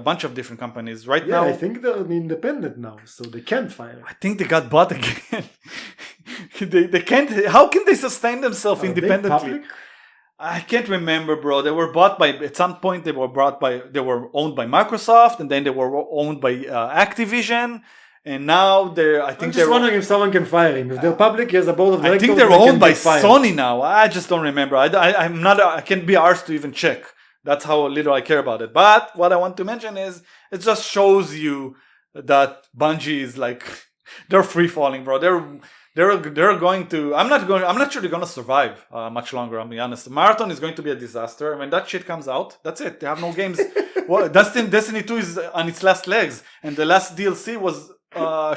bunch of different companies. Right Yeah, now, I think they're independent now, so they can't fire him. I think they got bought again. they can't. How can they sustain themselves Are they independently? public? I can't remember, bro. They were bought by. At some point, they were owned by Microsoft, and then they were owned by Activision, and now they're. I I'm think just they're. wondering if someone can fire him. If they're public, he has a board of I directors. think they're they can owned by get fired. Sony now. I just don't remember. I'm not. I can't be arsed to even check. That's how little I care about it. But what I want to mention is it just shows you that Bungie is like they're free falling, bro. They're going to. I'm not sure they're gonna survive much longer. I'll be honest. The marathon is going to be a disaster. When that shit comes out, that's it. They have no games. Well, Destiny 2 is on its last legs, and the last DLC was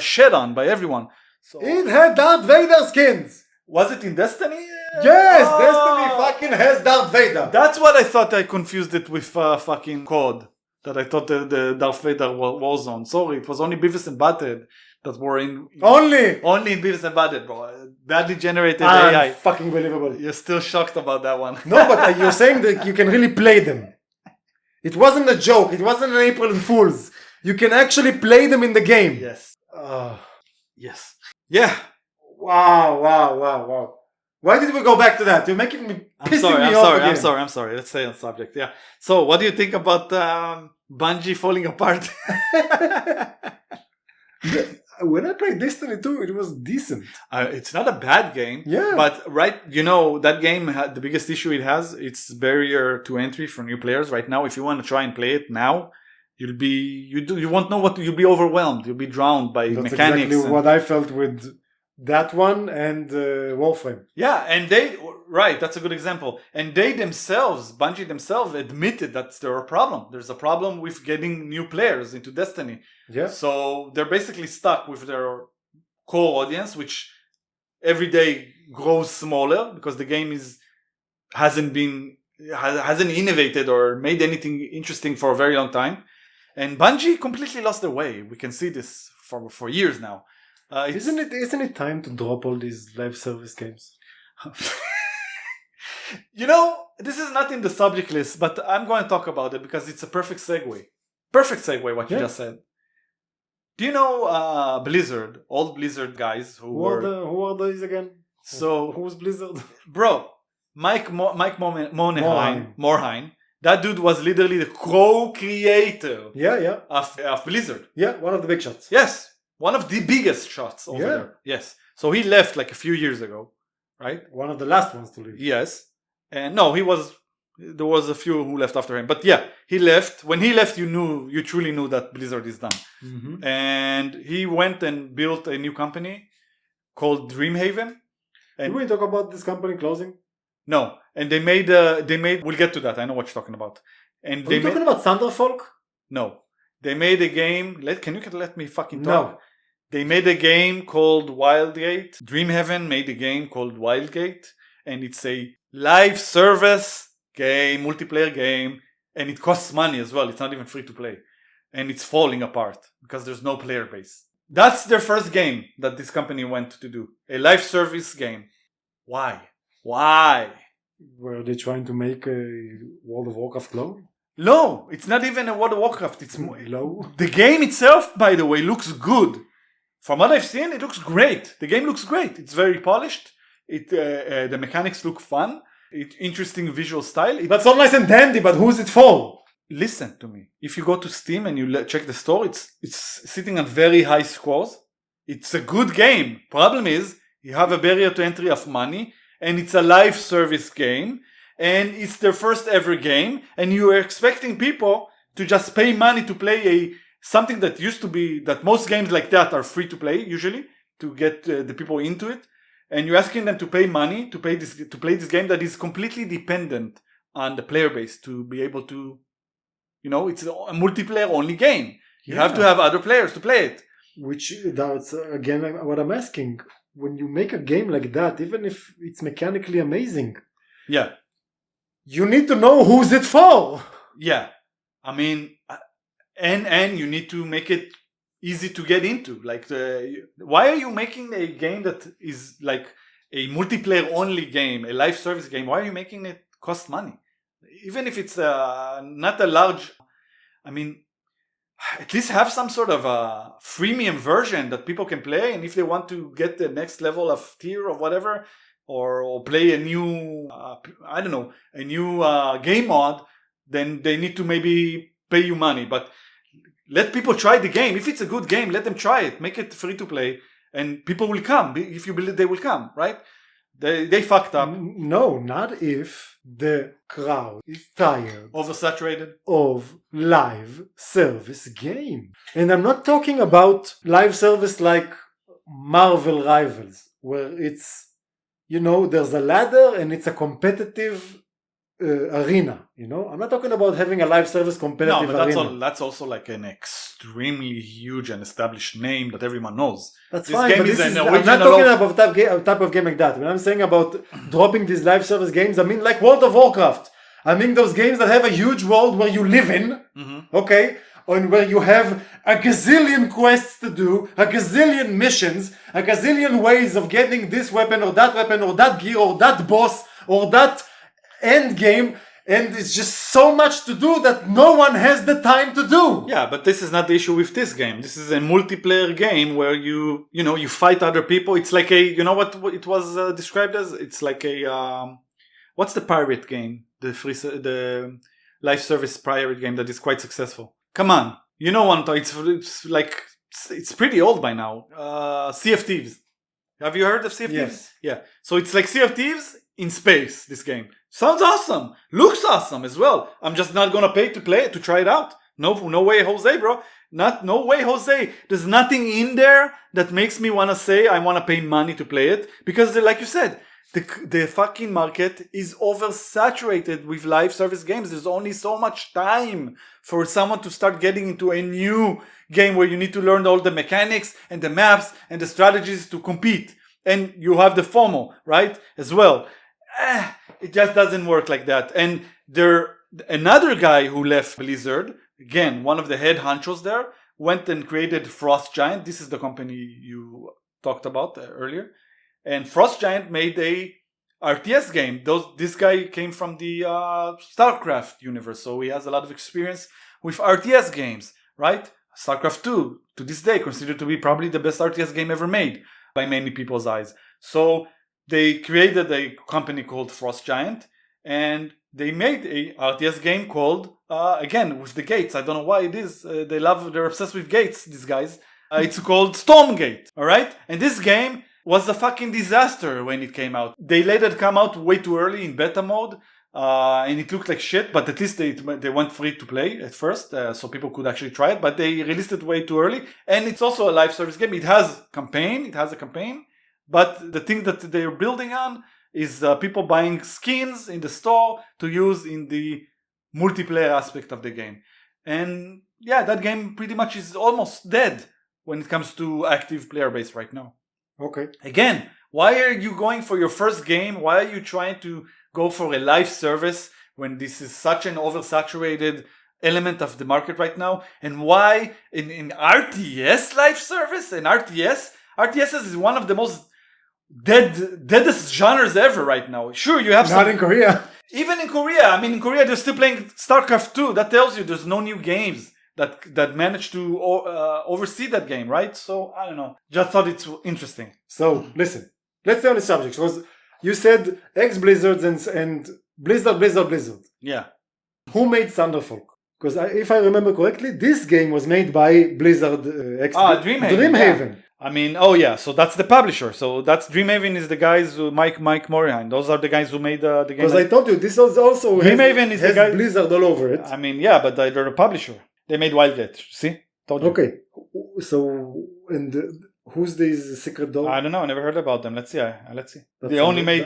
shed on by everyone. So It had Darth Vader skins. was it in Destiny? Yes, Oh. Destiny fucking has Darth Vader. That's what I thought. I confused it with fucking COD. That I thought the Darth Vader Warzone. Sorry, it was only Beavis and Butthead that were in. Only. Only in Beavis and Butthead, bro. Badly generated AI. Fucking believable. You're still shocked about that one. No, but you're saying that you can really play them. It wasn't a joke. It wasn't an April Fool's. You can actually play them in the game. Yes. Oh. Yes. Yeah. Wow. Why did we go back to that? You're making me pissing me off again. I'm sorry. Let's stay on subject. Yeah. So, what do you think about Bungie falling apart? When I played Destiny 2, it was decent. It's not a bad game. Yeah. But that game, the biggest issue it has, it's barrier to entry for new players right now. If you want to try and play it now, you won't know you'll be overwhelmed. You'll be drowned by That's mechanics. exactly what I felt with that one and Warframe. Yeah, and that's a good example. And Bungie themselves admitted that there's a problem with getting new players into Destiny. Yeah. So they're basically stuck with their core audience, which every day grows smaller because the game hasn't innovated or made anything interesting for a very long time. And Bungie completely lost their way. We can see this for years now. Isn't it time to drop all these live service games? This is not in the subject list, but I'm going to talk about it because it's a perfect segue. Perfect segue, what you just said. Do you know Blizzard, old Blizzard guys who are these again? So who's Blizzard? Bro, Mike Morhaime. That dude was literally the co-creator of Blizzard. Yeah, one of the big shots. Yes. One of the biggest shots over there. Yes. So he left like a few years ago, right? One of the last ones to leave. Yes. And no, there was a few who left after him. But yeah, he left. When he left, you truly knew that Blizzard is done. Mm-hmm. And he went and built a new company called DreamHaven. Did we talk about this company closing? No. And they made, we'll get to that. I know what you're talking about. And Are you talking about Sunderfolk? No. They made a game. Can you let me fucking talk? No. They made a game called Wildgate. DreamHaven made a game called Wildgate. And it's a live service game, multiplayer game. And it costs money as well. It's not even free to play. And it's falling apart because there's no player base. That's their first game that this company went to do. A live service game. Why? Were they trying to make a World of Warcraft clone? No, it's not even a World of Warcraft. It's low. The game itself, by the way, looks good. From what I've seen, it looks great. The game looks great. It's very polished. The mechanics look fun. Interesting visual style. That's all nice and dandy, but who's it for? Listen to me. If you go to Steam and you check the store, it's sitting at very high scores. It's a good game. Problem is, you have a barrier to entry of money, and it's a live service game, and it's their first ever game, and you are expecting people to just pay money to play something that used to be, that most games like that are free to play usually, to get the people into it, and you're asking them to pay money to play this game that is completely dependent on the player base to be able to, it's a multiplayer only game. You have to have other players to play it. Which, that's again what I'm asking. When you make a game like that, even if it's mechanically amazing, you need to know who's it for. Yeah. I mean, and you need to make it easy to get into. Like, why are you making a game that is like a multiplayer only game, a live service game? Why are you making it cost money? Even if it's not a large, I mean, at least have some sort of a freemium version that people can play, and if they want to get the next level of tier or whatever, or play a new, a new game mod, then they need to maybe pay you money. But let people try the game. If it's a good game, let them try it. Make it free to play, and people will come. If you believe they will come, right? They fucked up. No, not if the crowd is tired. Oversaturated. Of live service game. And I'm not talking about live service like Marvel Rivals, where it's, there's a ladder and it's a competitive arena, I'm not talking about having a live service competitive arena. That's also like an extremely huge and established name that everyone knows. That's this fine, game is I'm not talking about type of game like that. When I'm saying about dropping these live service games, I mean like World of Warcraft. I mean those games that have a huge world where you live in, okay? And where you have a gazillion quests to do, a gazillion missions, a gazillion ways of getting this weapon or that gear or that boss or that end game, and it's just so much to do that no one has the time to do. Yeah, but this is not the issue with this game. This is a multiplayer game where you fight other people. It's like what it was described as? It's like a what's the pirate game? The live service pirate game that is quite successful. Come on, it's pretty old by now. Sea of Thieves. Have you heard of Sea of Thieves? Yeah. So it's like Sea of Thieves in space. This game sounds awesome, looks awesome as well. I'm just not gonna pay to play it, to try it out. No way, Jose, bro. No way, Jose. There's nothing in there that makes me wanna say I wanna pay money to play it, because like you said, the fucking market is oversaturated with live service games. There's only so much time for someone to start getting into a new game where you need to learn all the mechanics and the maps and the strategies to compete. And you have the FOMO, right? As well. It just doesn't work like that. And another guy who left Blizzard, again, one of the head honchos there, went and created Frost Giant. This is the company you talked about earlier. And Frost Giant made a RTS game. This guy came from the StarCraft universe, so he has a lot of experience with RTS games, right? StarCraft 2, to this day, considered to be probably the best RTS game ever made by many people's eyes. So they created a company called Frost Giant, and they made a RTS game called, again, with the gates. I don't know why it is. They're obsessed with gates, these guys. It's called Stormgate, all right? And this game was a fucking disaster when it came out. They let it come out way too early in beta mode, and it looked like shit, but at least they went free to play at first, so people could actually try it, but they released it way too early. And it's also a live service game. It has a campaign, but the thing that they're building on is people buying skins in the store to use in the multiplayer aspect of the game. And yeah, that game pretty much is almost dead when it comes to active player base right now. Okay. Again, why are you going for your first game? Why are you trying to go for a live service when this is such an oversaturated element of the market right now? And why in RTS live service? And RTS is one of the most deadest genres ever right now. Sure, you have not in Korea. Even in Korea. I mean, in Korea, they're still playing StarCraft 2. That tells you there's no new games that managed to oversee that game, right? So, I don't know. Just thought it's interesting. So, listen. Let's stay on the subject. Because you said ex-Blizzards and Blizzard. Yeah. Who made Sunderfolk? Because if I remember correctly, this game was made by Blizzard DreamHaven. Yeah. I mean, so that's the publisher. So that's DreamHaven is the guys who Mike Morihan. Those are the guys who made the game. Because I told you, this was also DreamHaven is the guy Blizzard all over it. I mean, yeah, but they're a publisher. They made Wildgate. See? Told you. Okay. So, and who's this secret dog? I don't know. I never heard about them. Let's see. They only made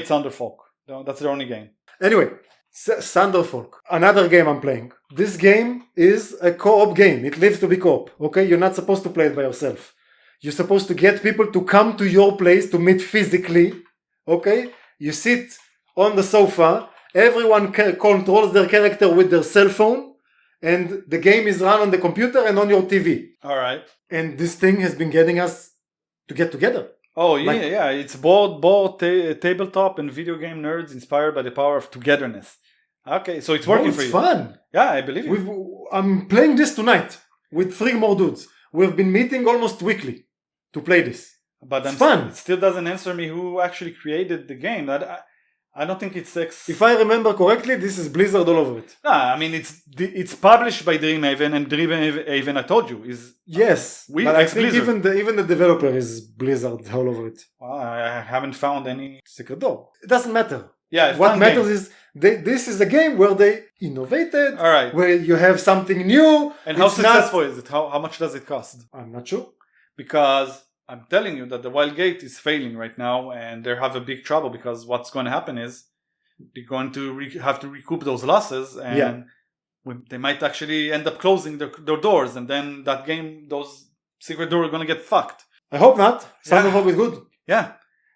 Sunderfolk. That's their only game. Anyway, Sunderfolk, another game I'm playing. This game is a co-op game. It lives to be co-op. Okay, you're not supposed to play it by yourself. You're supposed to get people to come to your place to meet physically. Okay, you sit on the sofa. Everyone controls their character with their cell phone, and the game is run on the computer and on your TV. All right. And this thing has been getting us to get together. Oh yeah, it's both tabletop and video game nerds inspired by the power of togetherness. Okay, so it's working for you. It's fun. Yeah, I believe you. I'm playing this tonight with 3 more dudes. We've been meeting almost weekly to play this. But it's fun. It still doesn't answer me who actually created the game. I don't think it's If I remember correctly, this is Blizzard all over it. I mean it's published by DreamHaven, and DreamHaven, I told you, is yes. But I think even the developer is Blizzard all over it. Well, I haven't found any secret door. It doesn't matter. Yeah, what matters is this is a game where they innovated. All right. Where you have something new. And how successful is it? How much does it cost? I'm not sure. Because I'm telling you that the Wildgate is failing right now, and they have a big trouble, because what's going to happen is they're going to have to recoup those losses, and they might actually end up closing their doors, and then that game, those secret doors are going to get fucked. I hope not. Sunderfolk is good. Yeah.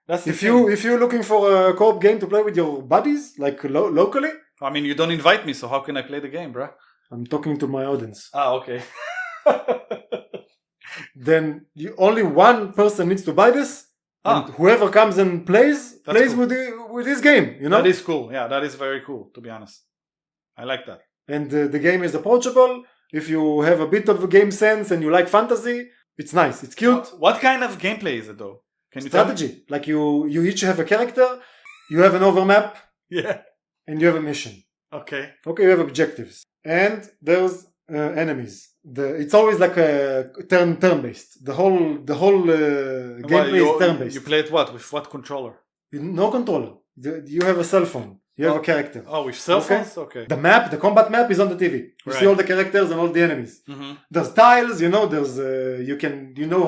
That's if you're looking for a co-op game to play with your buddies, like locally. I mean, you don't invite me, so how can I play the game, bruh? I'm talking to my audience. Okay. Then only one person needs to buy this, and whoever comes and plays cool. with this game. You know, that is cool. Yeah, that is very cool. To be honest, I like that. And the game is approachable. If you have a bit of a game sense and you like fantasy, it's nice. It's cute. What kind of gameplay is it though? Can you strategy? Tell me? Like you each have a character. You have an overmap. Yeah. And you have a mission. Okay. Okay, you have objectives, and there's enemies. It's always like a turn based. The whole gameplay is turn based. You play it with what controller? No controller. You have a cell phone. You have a character. Oh, with cell phones? Okay. The combat map is on the TV. You see all the characters and all the enemies. Mm-hmm. There's tiles, there's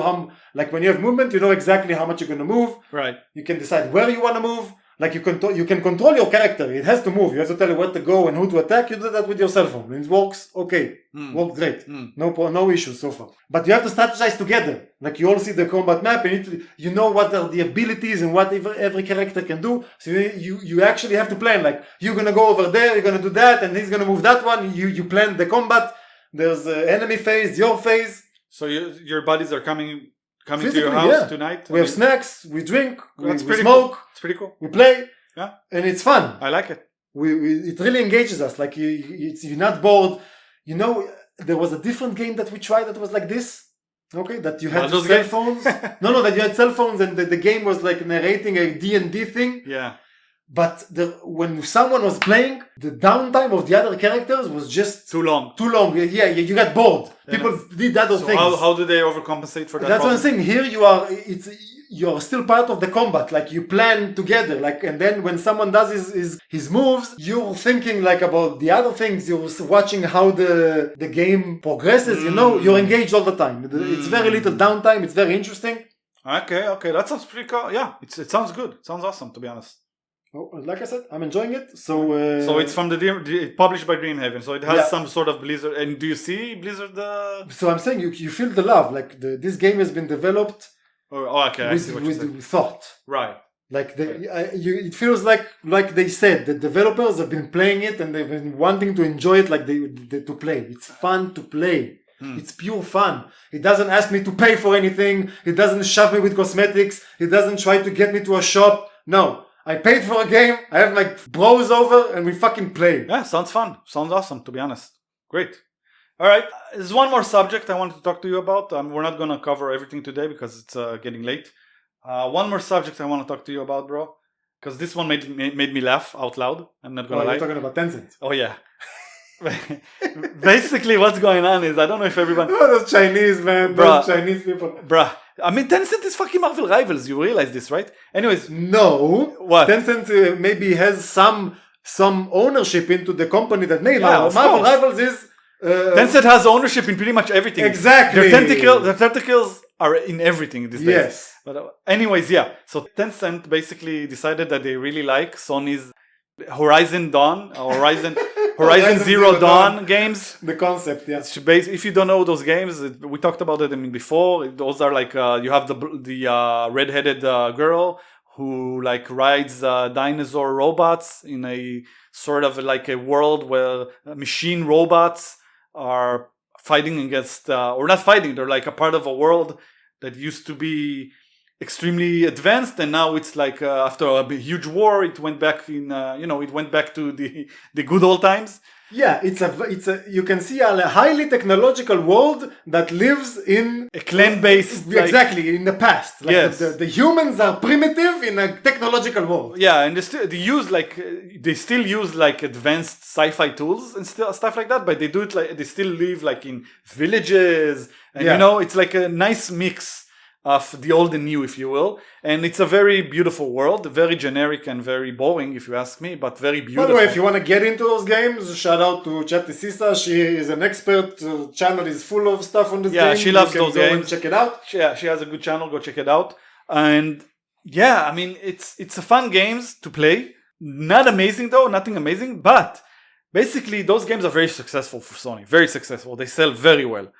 how, like when you have movement, you know exactly how much you're gonna move. Right. You can decide where you wanna move. Like you can control your character. It has to move. You have to tell it where to go and who to attack. You do that with your cell phone. It works okay. Works great. No issues so far. But you have to strategize together. Like you all see the combat map and you know what are the abilities and what every character can do. So you actually have to plan. Like you're gonna go over there, you're gonna do that, and he's gonna move that one. You plan the combat. There's enemy phase, your phase. So your buddies are coming physically, to your house tonight? We have snacks, we drink, we smoke, cool. It's pretty cool. We play, and it's fun. I like it. It really engages us. Like you're not bored. There was a different game that we tried that was like this. Okay, that you had cell phones. No, that you had cell phones and the game was like narrating a D&D thing. Yeah. But when someone was playing, the downtime of the other characters was just too long. Yeah, you got bored. People did other things. How do they overcompensate for that? That's what I'm saying. Here you're still part of the combat. Like you plan together. Like, and then when someone does his moves, you're thinking like about the other things. You're watching how the game progresses. You're engaged all the time. It's very little downtime. It's very interesting. Okay, that sounds pretty cool. Yeah, it sounds good. It sounds awesome, to be honest. Oh, like I said, I'm enjoying it. So it's from published by DreamHaven, so it has some sort of Blizzard. And do you see Blizzard? So I'm saying you feel the love. Like this game has been developed. I see what you're saying. With thought. Right. Like it feels like they said the developers have been playing it and they've been wanting to enjoy it like they to play. It's fun to play. It's pure fun. It doesn't ask me to pay for anything. It doesn't shove me with cosmetics. It doesn't try to get me to a shop. No. I paid for a game, I have my bros over, and we fucking play. Yeah, sounds fun. Sounds awesome, to be honest. Great. Alright, there's one more subject I wanted to talk to you about. We're not going to cover everything today because it's getting late. One more subject I want to talk to you about, bro. Because this one made me laugh out loud. I'm not going to lie. You're talking about TenCent. Oh, yeah. Basically, what's going on is, I don't know if everyone... those Chinese, man. Those Chinese people. Bruh. I mean, TenCent is fucking Marvel Rivals. You realize this, right? Anyways. No. What? TenCent maybe has some ownership into the company that made Marvel. Marvel Rivals is... TenCent has ownership in pretty much everything. Exactly. Their tentacles are in everything these days. Yes. But anyways, yeah. So TenCent basically decided that they really like Sony's Horizon Horizon Zero Dawn games. The concept, yeah. If you don't know those games, we talked about it before. Those are like you have the red-headed girl who like rides dinosaur robots in a sort of like a world where machine robots are fighting against, or not fighting, they're like a part of a world that used to be extremely advanced, and now it's like after a huge war, it went back it went back to the good old times. Yeah, it's a you can see a highly technological world that lives in a clan-based, exactly, in the past. Like yes, the humans are primitive in a technological world. Yeah, and they still use like advanced sci-fi tools and stuff like that, but they do it like they still live like in villages, and it's like a nice mix of the old and new, if you will. And it's a very beautiful world, very generic and very boring, if you ask me, but very beautiful. By the way, if you want to get into those games, shout out to Chatty Sisa. She is an expert. Channel is full of stuff on this game. Yeah, she loves those games. Check it out. Yeah, she has a good channel. Go check it out. And yeah, I mean, it's a fun games to play. Not amazing though, nothing amazing. But basically, those games are very successful for Sony. Very successful. They sell very well.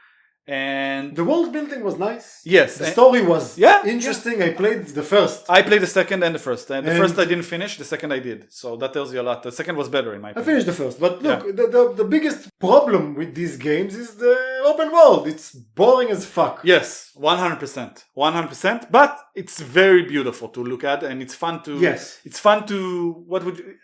And the world building was nice. Yes. The story was interesting. Yeah. I played the first. I played the second and the first. And the first I didn't finish. The second I did. So that tells you a lot. The second was better in my opinion. I finished the first. But look, the biggest problem with these games is the open world. It's boring as fuck. Yes, 100%. 100%. But it's very beautiful to look at, and it's fun to... Yes. It's fun to...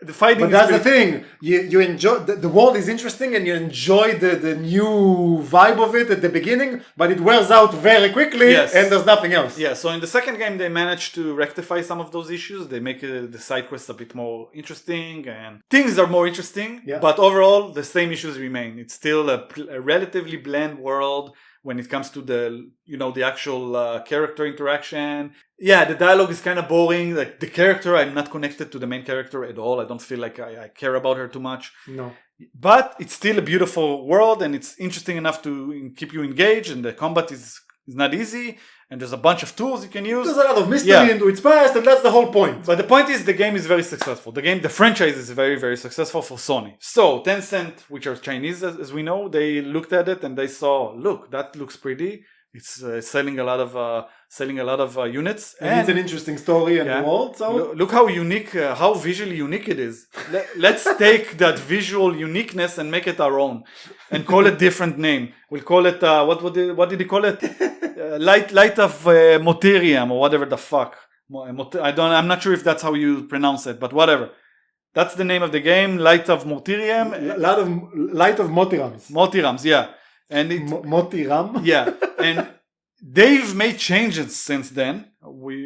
The fighting... But that's the thing. You enjoy... The world is interesting, and you enjoy the new vibe of it at the beginning, but it wears out very quickly, and there's nothing else. Yeah, so in the second game, they managed to rectify some of those issues. They make the side quests a bit more interesting, and things are more interesting, but overall, the same issues remain. It's still a relatively bland world when it comes to the actual character interaction. Yeah, the dialogue is kind of boring. Like the character, I'm not connected to the main character at all. I don't feel like I care about her too much. No. But it's still a beautiful world, and it's interesting enough to keep you engaged, and the combat is not easy, and there's a bunch of tools you can use. There's a lot of mystery into its past, and that's the whole point. But the point is, the game is very successful. The franchise is very, very successful for Sony. So TenCent, which are Chinese as we know, they looked at it and they saw, look, that looks pretty. It's selling a lot of units, and it's an interesting story and world. So look how unique, how visually unique it is. Let's take that visual uniqueness and make it our own, and call it different name. We'll call it what did he call it? Light of Moterium or whatever the fuck. I'm not sure if that's how you pronounce it, but whatever. That's the name of the game. Light of Moterium. Light of Motirams. Motirams, yeah. And Motiram? Yeah, and they've made changes since then.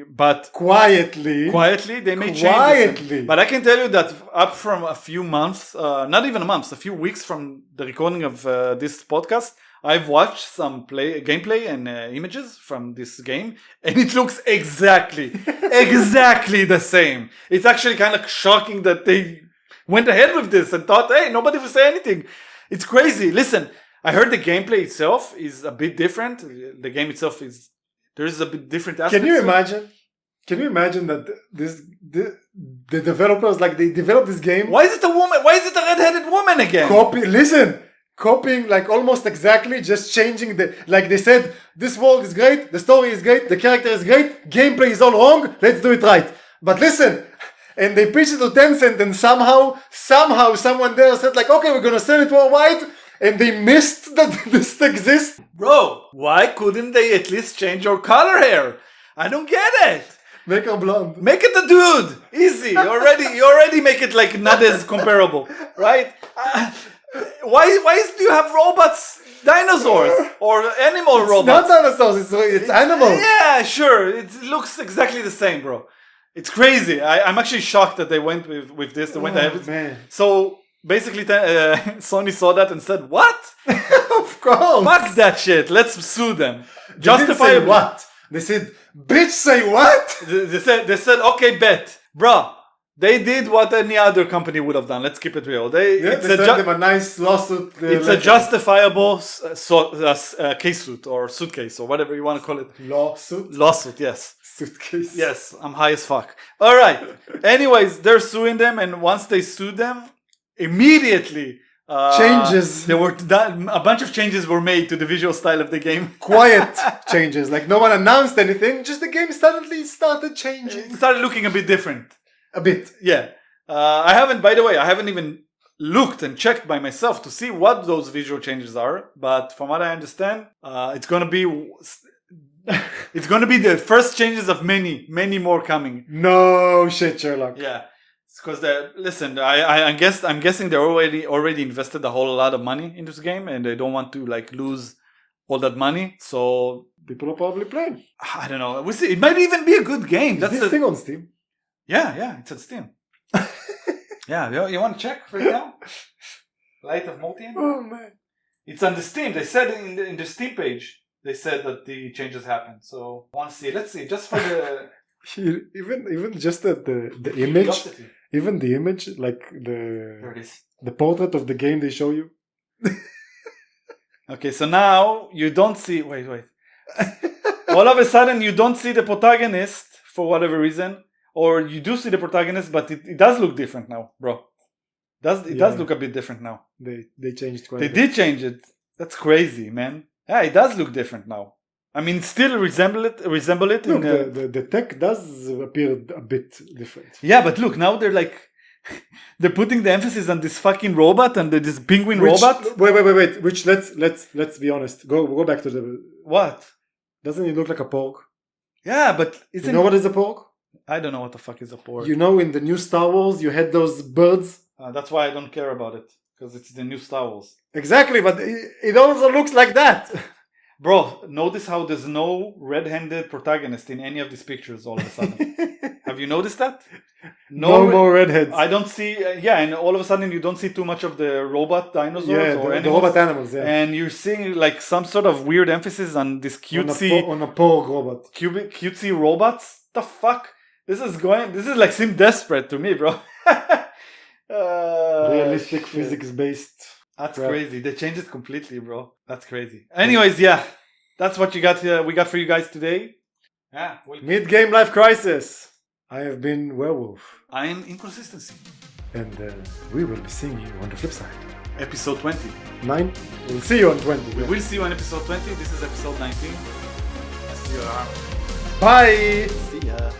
But quietly they made changes. But I can tell you that up from a few months, not even a month, a few weeks from the recording of this podcast, I've watched some gameplay and images from this game, and it looks exactly the same. It's actually kind of shocking that they went ahead with this and thought, hey, nobody will say anything. It's crazy. Listen. I heard the gameplay itself is a bit different. The game itself there is a bit different aspects. Can you imagine that the developers, like, they developed this game? Why is it a woman? Why is it a red-headed woman again? Copying like almost exactly, just changing like they said, this world is great, the story is great, the character is great, gameplay is all wrong, let's do it right. But listen, and they pitched it to TenCent, and somehow someone there said like, okay, we're gonna sell it worldwide. And they missed that this exists. Bro, why couldn't they at least change your color hair? I don't get it. Make her blonde. Make it a dude. Easy. You already make it like not as comparable, right? Why do you have robots, dinosaurs, or animal robots? Not dinosaurs. It's animals. Yeah, sure. It looks exactly the same, bro. It's crazy. I'm actually shocked that they went with this. They went ahead. Man. So. Basically, Sony saw that and said, what? Of course. Fuck that shit. Let's sue them. Justify what? They said, bitch, say what? They said, okay, bet. Bruh, they did what any other company would have done. Let's keep it real. They sent them a nice lawsuit. It's a justifiable case suit or suitcase or whatever you want to call it. Lawsuit? Lawsuit, yes. suitcase. Yes, I'm high as fuck. All right. Anyways, they're suing them, and once they sued them, immediately Changes. There were a bunch of changes were made to the visual style of the game. Quiet changes. Like no one announced anything. Just the game suddenly started changing. It started looking a bit different. A bit. Yeah. I haven't even looked and checked by myself to see what those visual changes are. But from what I understand, it's gonna be the first changes of many, many more coming. No shit, Sherlock. Yeah. Because I'm guessing they already invested a whole lot of money in this game, and they don't want to like lose all that money. So people are probably playing. I don't know. We'll see. It might even be a good game. That's this thing on Steam. Yeah, it's on Steam. Yeah, you want to check right now? Light of Multian? Oh man, it's on the Steam. They said in the Steam page. They said that the changes happened. So I want to see. Let's see. Just for the even just the image. curiosity. Even the image, like There it is. the portrait of the game they show you. Okay, so now you don't see. Wait. All of a sudden, you don't see the protagonist for whatever reason, or you do see the protagonist, but it does look different now, bro. It does look a bit different now. They changed quite. They did change it. That's crazy, man. Yeah, it does look different now. I mean, still resemble it. Look, the tech does appear a bit different. Yeah, but look, now they're putting the emphasis on this fucking robot and this penguin robot. Wait. Which let's be honest. Go back to the. What? Doesn't it look like a porg? Yeah, but You know what is a porg? I don't know what the fuck is a porg. You know, in the new Star Wars, you had those birds. That's why I don't care about it, because it's the new Star Wars. Exactly, but it also looks like that. Bro, notice how there's no red-handed protagonist in any of these pictures all of a sudden. Have you noticed that? No more redheads. I don't see, and all of a sudden you don't see too much of the robot dinosaurs or the robot animals, yeah. And you're seeing like some sort of weird emphasis on this cutesy... On a porg robot. Cutesy robots? The fuck? This is like seem desperate to me, bro. Realistic physics-based. That's crazy. They changed it completely, bro. That's crazy. Anyways, yeah. That's what we got for you guys today. Yeah. Mid-game life crisis. I have been Werewolf. I am Inconsistency. And we will be seeing you on the flip side. Episode 20. 9? We'll see you on 20. We will see you on episode 20. This is episode 19. See you around. Bye! See ya.